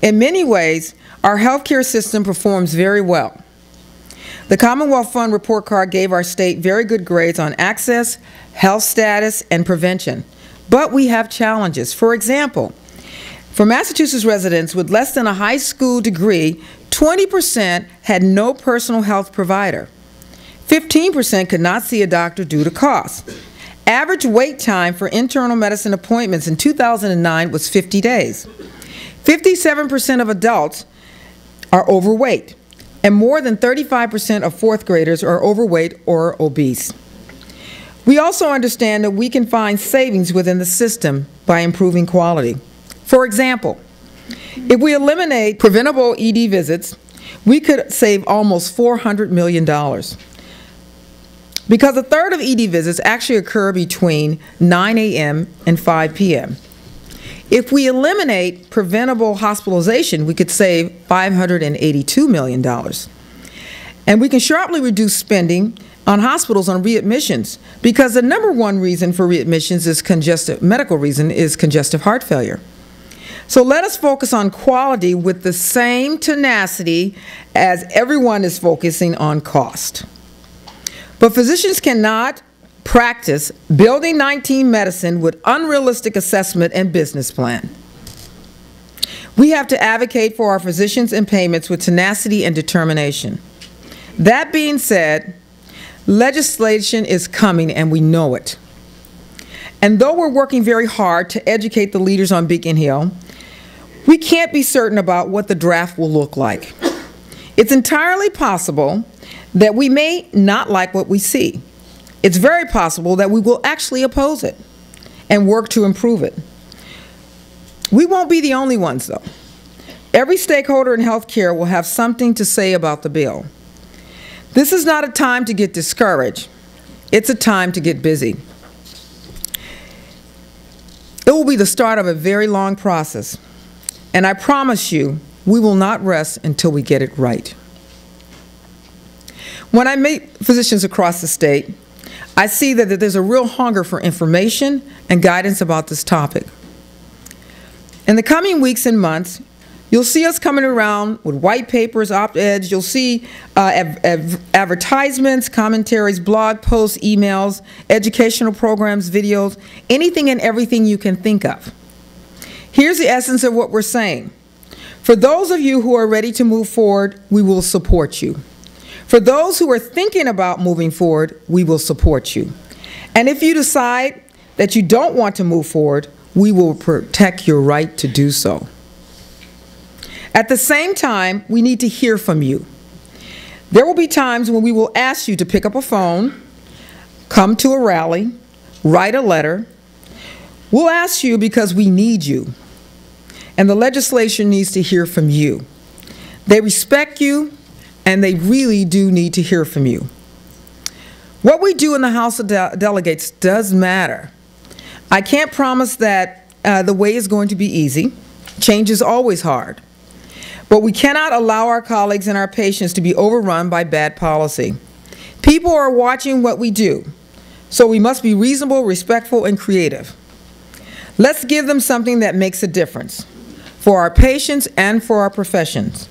In many ways, our healthcare system performs very well. The Commonwealth Fund report card gave our state very good grades on access, health status, and prevention. But we have challenges. For example, for Massachusetts residents with less than a high school degree, 20% had no personal health provider. 15% could not see a doctor due to cost. Average wait time for internal medicine appointments in 2009 was 50 days. 57% of adults are overweight, and more than 35% of fourth graders are overweight or obese. We also understand that we can find savings within the system by improving quality. For example, if we eliminate preventable ED visits, we could save almost $400 million. Because a third of ED visits actually occur between 9 a.m. and 5 p.m. If we eliminate preventable hospitalization, we could save $582 million. And we can sharply reduce spending on hospitals on readmissions, because the #1 reason for readmissions is medical reason is congestive heart failure. So let us focus on quality with the same tenacity as everyone is focusing on cost. But physicians cannot practice Building 19 medicine with unrealistic assessment and business plan. We have to advocate for our physicians and payments with tenacity and determination. That being said, legislation is coming and we know it. And though we're working very hard to educate the leaders on Beacon Hill, we can't be certain about what the draft will look like. It's entirely possible that we may not like what we see. It's very possible that we will actually oppose it and work to improve it. We won't be the only ones, though. Every stakeholder in healthcare will have something to say about the bill. This is not a time to get discouraged. It's a time to get busy. It will be the start of a very long process, and I promise you, we will not rest until we get it right. When I meet physicians across the state, I see that there's a real hunger for information and guidance about this topic. In the coming weeks and months, you'll see us coming around with white papers, op-eds. You'll see advertisements, commentaries, blog posts, emails, educational programs, videos, anything and everything you can think of. Here's the essence of what we're saying. For those of you who are ready to move forward, we will support you. For those who are thinking about moving forward, we will support you. And if you decide that you don't want to move forward, we will protect your right to do so. At the same time, we need to hear from you. There will be times when we will ask you to pick up a phone, come to a rally, write a letter. We'll ask you because we need you. And the legislation needs to hear from you. They respect you, and they really do need to hear from you. What we do in the House of Delegates does matter. I can't promise that the way is going to be easy. Change is always hard. But we cannot allow our colleagues and our patients to be overrun by bad policy. People are watching what we do, so we must be reasonable, respectful, and creative. Let's give them something that makes a difference for our patients and for our professions.